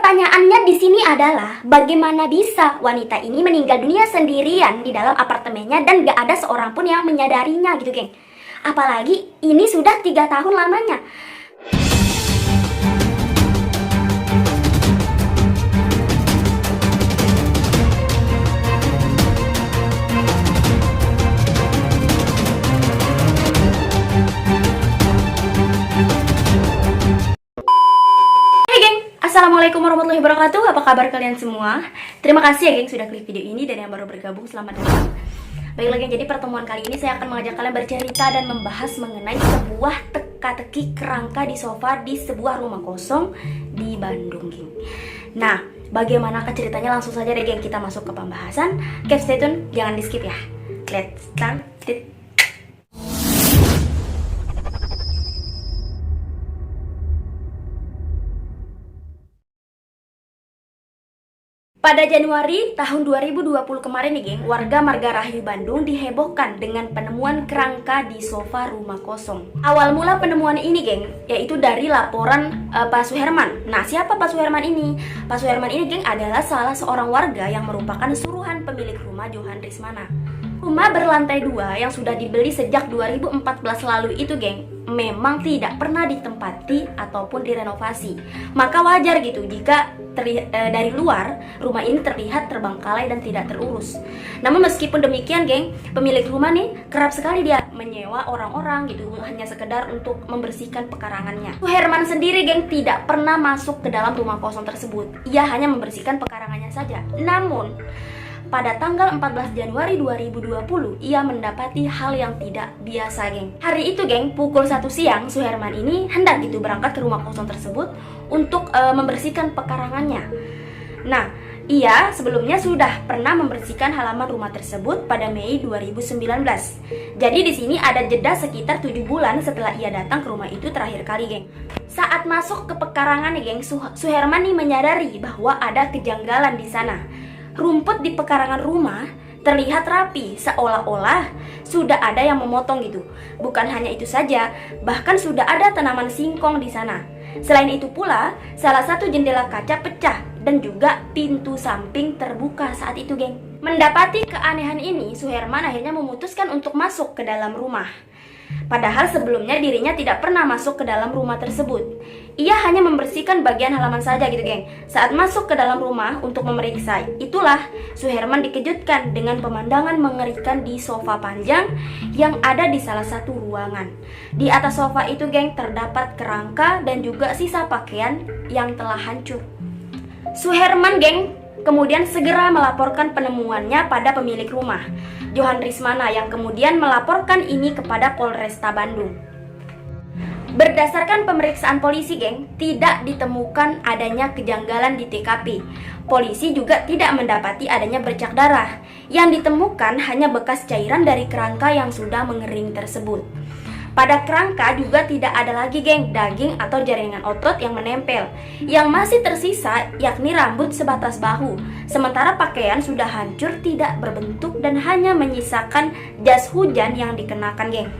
Pertanyaannya di sini adalah bagaimana bisa wanita ini meninggal dunia sendirian di dalam apartemennya dan gak ada seorang pun yang menyadarinya gitu, geng. Apalagi ini sudah 3 tahun lamanya. Assalamualaikum warahmatullahi wabarakatuh. Apa kabar kalian semua? Terima kasih ya geng sudah klik video ini, dan yang baru bergabung selamat datang. Baiklah geng, jadi pertemuan kali ini saya akan mengajak kalian bercerita dan membahas mengenai sebuah teka-teki kerangka di sofa di sebuah rumah kosong di Bandung, geng. Nah, bagaimana ceritanya? Langsung saja deh geng, kita masuk ke pembahasan. Keep stay tune, jangan di skip ya. Let's start it. Pada Januari tahun 2020 kemarin nih geng, warga Marga Rahayu Bandung dihebohkan dengan penemuan kerangka di sofa rumah kosong. Awal mula penemuan ini geng, yaitu dari laporan Pak Suherman. Nah, siapa Pak Suherman ini? Pak Suherman ini geng adalah salah seorang warga yang merupakan suruhan pemilik rumah Johan Rismana. Rumah berlantai 2 yang sudah dibeli sejak 2014 lalu itu geng, memang tidak pernah ditempati ataupun direnovasi. Maka wajar gitu jika dari luar rumah ini terlihat terbengkalai dan tidak terurus. Namun meskipun demikian geng, pemilik rumah nih kerap sekali dia menyewa orang-orang gitu hanya sekedar untuk membersihkan pekarangannya. Herman sendiri geng tidak pernah masuk ke dalam rumah kosong tersebut. Ia hanya membersihkan pekarangannya saja. Namun pada tanggal 14 Januari 2020, ia mendapati hal yang tidak biasa, geng. Hari itu, geng, pukul 1 siang, Suherman ini hendak gitu berangkat ke rumah kosong tersebut untuk membersihkan pekarangannya. Nah, ia sebelumnya sudah pernah membersihkan halaman rumah tersebut pada Mei 2019. Jadi di sini ada jeda sekitar 7 bulan setelah ia datang ke rumah itu terakhir kali, geng. Saat masuk ke pekarangan nih, geng, Suherman nih menyadari bahwa ada kejanggalan di sana. Rumput di pekarangan rumah terlihat rapi, seolah-olah sudah ada yang memotong gitu. Bukan hanya itu saja, bahkan sudah ada tanaman singkong di sana. Selain itu pula, salah satu jendela kaca pecah dan juga pintu samping terbuka saat itu, geng. Mendapati keanehan ini, Suherman akhirnya memutuskan untuk masuk ke dalam rumah. Padahal sebelumnya dirinya tidak pernah masuk ke dalam rumah tersebut. Ia hanya membersihkan bagian halaman saja gitu, geng. Saat masuk ke dalam rumah untuk memeriksa, itulah Suherman dikejutkan dengan pemandangan mengerikan di sofa panjang yang ada di salah satu ruangan. Di atas sofa itu, geng, terdapat kerangka dan juga sisa pakaian yang telah hancur. Suherman, geng, kemudian segera melaporkan penemuannya pada pemilik rumah, Johan Rismana, yang kemudian melaporkan ini kepada Polresta Bandung. Berdasarkan pemeriksaan polisi, geng, tidak ditemukan adanya kejanggalan di TKP. Polisi juga tidak mendapati adanya bercak darah. Yang ditemukan hanya bekas cairan dari kerangka yang sudah mengering tersebut. Pada kerangka juga tidak ada lagi, geng, daging atau jaringan otot yang menempel. Yang masih tersisa yakni rambut sebatas bahu. Sementara pakaian sudah hancur, tidak berbentuk, dan hanya menyisakan jas hujan yang dikenakan, geng.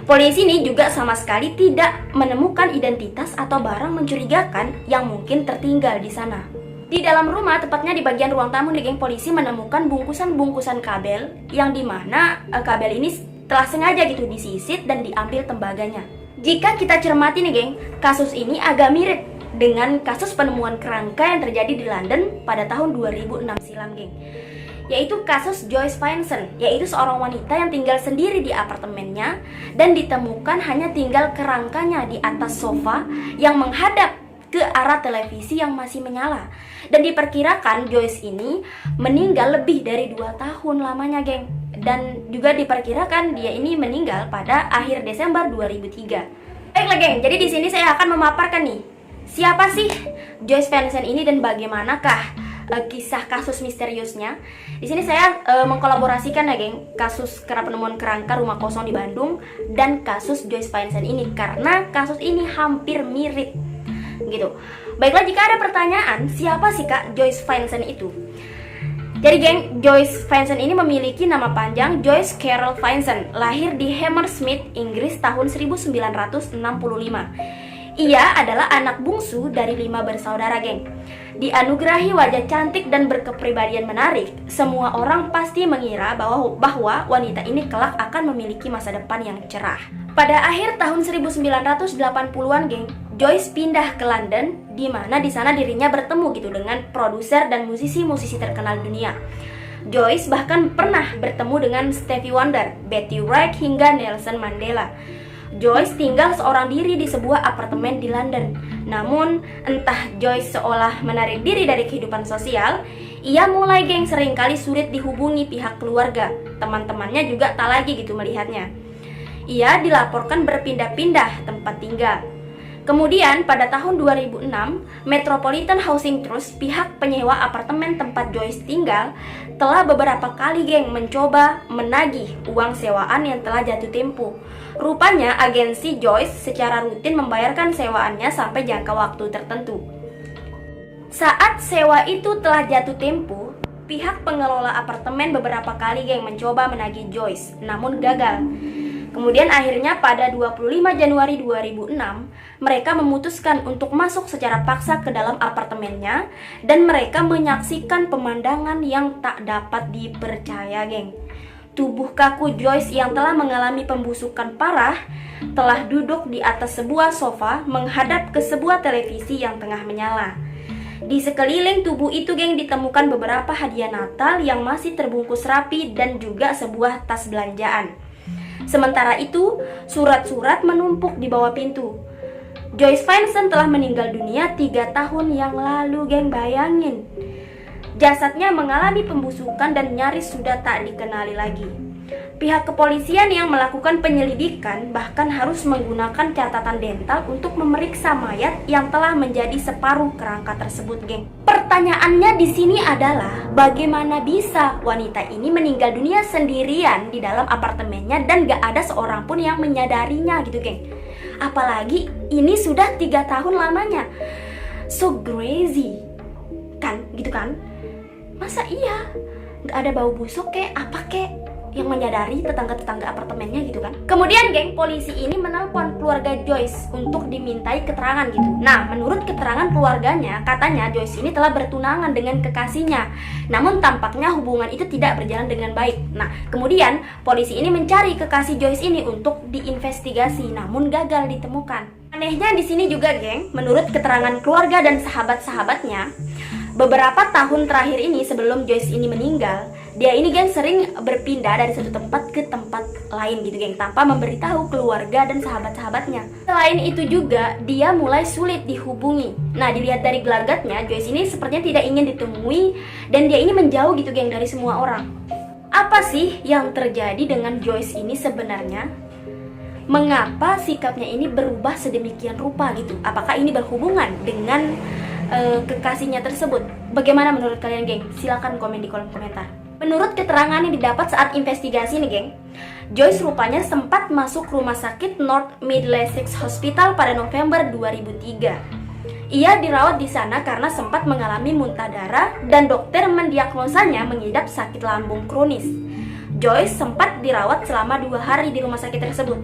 Polisi ini juga sama sekali tidak menemukan identitas atau barang mencurigakan yang mungkin tertinggal di sana. Di dalam rumah, tepatnya di bagian ruang tamu nih, geng, polisi menemukan bungkusan-bungkusan kabel yang dimana kabel ini telah sengaja gitu disisit dan diambil tembaganya. Jika kita cermati nih, geng, kasus ini agak mirip dengan kasus penemuan kerangka yang terjadi di London pada tahun 2006 silam, geng. Yaitu kasus Joyce Vincent, yaitu seorang wanita yang tinggal sendiri di apartemennya dan ditemukan hanya tinggal kerangkanya di atas sofa yang menghadap ke arah televisi yang masih menyala. Dan diperkirakan Joyce ini meninggal lebih dari 2 tahun lamanya, geng. Dan juga diperkirakan dia ini meninggal pada akhir Desember 2003. Baiklah, geng, jadi di sini saya akan memaparkan nih, siapa sih Joyce Vincent ini dan bagaimanakah kisah kasus misteriusnya. Di sini saya mengkolaborasikan ya, geng, kasus penemuan kerangka rumah kosong di Bandung dan kasus Joyce Vincent ini karena kasus ini hampir mirip gitu. Baiklah, jika ada pertanyaan, siapa sih Kak Joyce Vincent itu? Jadi, geng, Joyce Vincent ini memiliki nama panjang Joyce Carol Vincent, lahir di Hammersmith, Inggris tahun 1965. Ia adalah anak bungsu dari 5 bersaudara, geng. Dianugerahi wajah cantik dan berkepribadian menarik, semua orang pasti mengira bahwa wanita ini kelak akan memiliki masa depan yang cerah. Pada akhir tahun 1980-an, geng, Joyce pindah ke London, di mana di sana dirinya bertemu gitu dengan produser dan musisi-musisi terkenal dunia. Joyce bahkan pernah bertemu dengan Stevie Wonder, Betty Wright, hingga Nelson Mandela. Joyce tinggal seorang diri di sebuah apartemen di London. Namun, entah Joyce seolah menarik diri dari kehidupan sosial, ia mulai seringkali sulit dihubungi pihak keluarga. Teman-temannya juga tak lagi gitu melihatnya. Ia dilaporkan berpindah-pindah tempat tinggal. Kemudian pada tahun 2006, Metropolitan Housing Trust, pihak penyewa apartemen tempat Joyce tinggal, telah beberapa kali mencoba menagih uang sewaan yang telah jatuh tempo. Rupanya agensi Joyce secara rutin membayarkan sewaannya sampai jangka waktu tertentu. Saat sewa itu telah jatuh tempo, pihak pengelola apartemen beberapa kali mencoba menagih Joyce, namun gagal. Kemudian akhirnya pada 25 Januari 2006, mereka memutuskan untuk masuk secara paksa ke dalam apartemennya dan mereka menyaksikan pemandangan yang tak dapat dipercaya, geng. Tubuh kaku Joyce yang telah mengalami pembusukan parah telah duduk di atas sebuah sofa menghadap ke sebuah televisi yang tengah menyala. Di sekeliling tubuh itu, ditemukan beberapa hadiah Natal yang masih terbungkus rapi dan juga sebuah tas belanjaan. Sementara itu, surat-surat menumpuk di bawah pintu. Joyce Feinstein telah meninggal dunia 3 tahun yang lalu, bayangin. Jasadnya mengalami pembusukan dan nyaris sudah tak dikenali lagi. Pihak kepolisian yang melakukan penyelidikan bahkan harus menggunakan catatan dental untuk memeriksa mayat yang telah menjadi separuh kerangka tersebut, geng. Pertanyaannya di sini adalah bagaimana bisa wanita ini meninggal dunia sendirian di dalam apartemennya dan gak ada seorang pun yang menyadarinya gitu, geng. Apalagi ini sudah 3 tahun lamanya. So crazy kan, gitu kan? Masa iya gak ada bau busuk apa yang menyadari tetangga-tetangga apartemennya gitu kan. Kemudian polisi ini menelpon keluarga Joyce untuk dimintai keterangan gitu. Nah, menurut keterangan keluarganya, katanya Joyce ini telah bertunangan dengan kekasihnya. Namun tampaknya hubungan itu tidak berjalan dengan baik. Nah, kemudian polisi ini mencari kekasih Joyce ini untuk diinvestigasi, namun gagal ditemukan. Anehnya di sini juga, menurut keterangan keluarga dan sahabat-sahabatnya, beberapa tahun terakhir ini sebelum Joyce ini meninggal, dia ini sering berpindah dari satu tempat ke tempat lain gitu, tanpa memberitahu keluarga dan sahabat-sahabatnya. Selain itu juga, dia mulai sulit dihubungi. Nah, dilihat dari gelagatnya, Joyce ini sepertinya tidak ingin ditemui dan dia ini menjauh gitu, dari semua orang. Apa sih yang terjadi dengan Joyce ini sebenarnya? Mengapa sikapnya ini berubah sedemikian rupa gitu? Apakah ini berhubungan dengan kekasihnya tersebut? Bagaimana menurut kalian, Silakan komen di kolom komentar. Menurut keterangan yang didapat saat investigasi nih, Joyce rupanya sempat masuk rumah sakit North Middlesex Hospital pada November 2003. Ia dirawat di sana karena sempat mengalami muntah darah dan dokter mendiagnosanya mengidap sakit lambung kronis. Joyce sempat dirawat selama 2 hari di rumah sakit tersebut.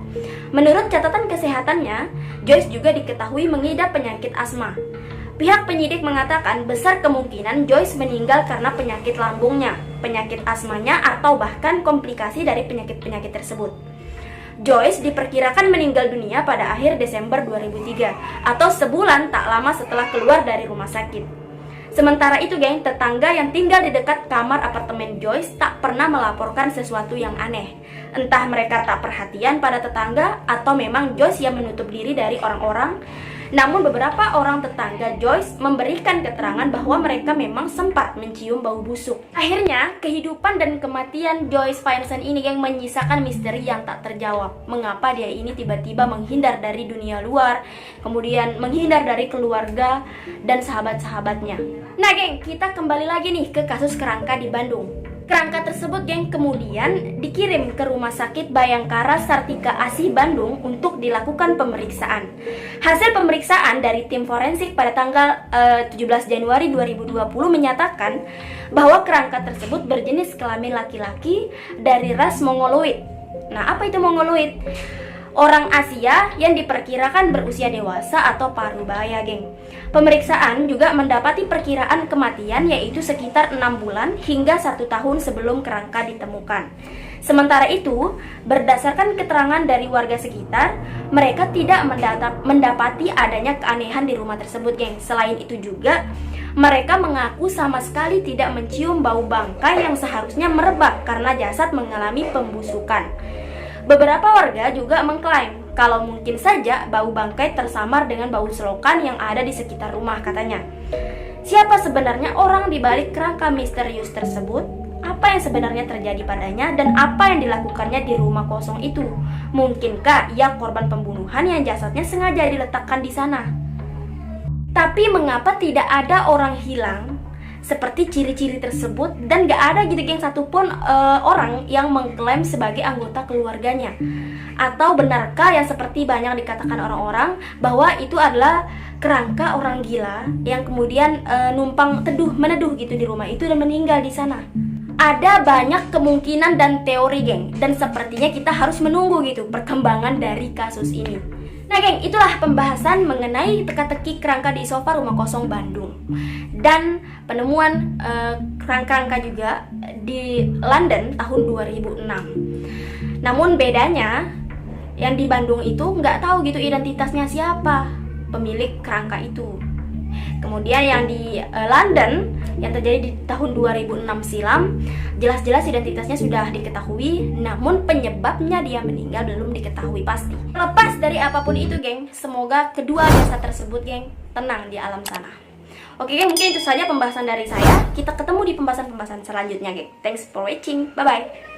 Menurut catatan kesehatannya, Joyce juga diketahui mengidap penyakit asma. Pihak penyidik mengatakan besar kemungkinan Joyce meninggal karena penyakit lambungnya, penyakit asmanya, atau bahkan komplikasi dari penyakit-penyakit tersebut. Joyce diperkirakan meninggal dunia pada akhir Desember 2003 atau sebulan tak lama setelah keluar dari rumah sakit. Sementara itu, tetangga yang tinggal di dekat kamar apartemen Joyce tak pernah melaporkan sesuatu yang aneh. Entah mereka tak perhatian pada tetangga atau memang Joyce yang menutup diri dari orang-orang. Namun beberapa orang tetangga Joyce memberikan keterangan bahwa mereka memang sempat mencium bau busuk. Akhirnya, kehidupan dan kematian Joyce Feinstein ini menyisakan misteri yang tak terjawab. Mengapa dia ini tiba-tiba menghindar dari dunia luar, kemudian menghindar dari keluarga dan sahabat-sahabatnya. Nah, kita kembali lagi nih ke kasus kerangka di Bandung. Kerangka tersebut kemudian dikirim ke Rumah Sakit Bayangkara Sartika Asih Bandung untuk dilakukan pemeriksaan. Hasil pemeriksaan dari tim forensik pada tanggal 17 Januari 2020 menyatakan bahwa kerangka tersebut berjenis kelamin laki-laki dari ras Mongoloid. Nah, apa itu Mongoloid? orang Asia yang diperkirakan berusia dewasa atau parubaya, geng. Pemeriksaan juga mendapati perkiraan kematian yaitu sekitar 6 bulan hingga 1 tahun sebelum kerangka ditemukan. Sementara itu, berdasarkan keterangan dari warga sekitar, mereka tidak mendapati adanya keanehan di rumah tersebut, geng. Selain itu juga, mereka mengaku sama sekali tidak mencium bau bangkai yang seharusnya merebak karena jasad mengalami pembusukan. Beberapa warga juga mengklaim kalau mungkin saja bau bangkai tersamar dengan bau selokan yang ada di sekitar rumah, katanya. Siapa sebenarnya orang di balik kerangka misterius tersebut? Apa yang sebenarnya terjadi padanya dan apa yang dilakukannya di rumah kosong itu? Mungkinkah ia korban pembunuhan yang jasadnya sengaja diletakkan di sana? Tapi mengapa tidak ada orang hilang seperti ciri-ciri tersebut dan gak ada gitu geng satupun orang yang mengklaim sebagai anggota keluarganya? Atau benarkah yang seperti banyak dikatakan orang-orang bahwa itu adalah kerangka orang gila yang kemudian meneduh gitu di rumah itu dan meninggal di sana? Ada banyak kemungkinan dan teori, geng, dan sepertinya kita harus menunggu gitu perkembangan dari kasus ini. Nah, geng, itulah pembahasan mengenai teka-teki kerangka di sofa rumah kosong Bandung dan penemuan kerangka juga di London tahun 2006. Namun bedanya yang di Bandung itu nggak tahu gitu identitasnya siapa pemilik kerangka itu. Kemudian yang di London yang terjadi di tahun 2006 silam, jelas-jelas identitasnya sudah diketahui, namun penyebabnya dia meninggal belum diketahui pasti. Lepas dari apapun itu, geng, semoga kedua jasad tersebut, geng, tenang di alam sana. Oke, geng, mungkin itu saja pembahasan dari saya. Kita ketemu di pembahasan-pembahasan selanjutnya, geng. Thanks for watching. Bye-bye.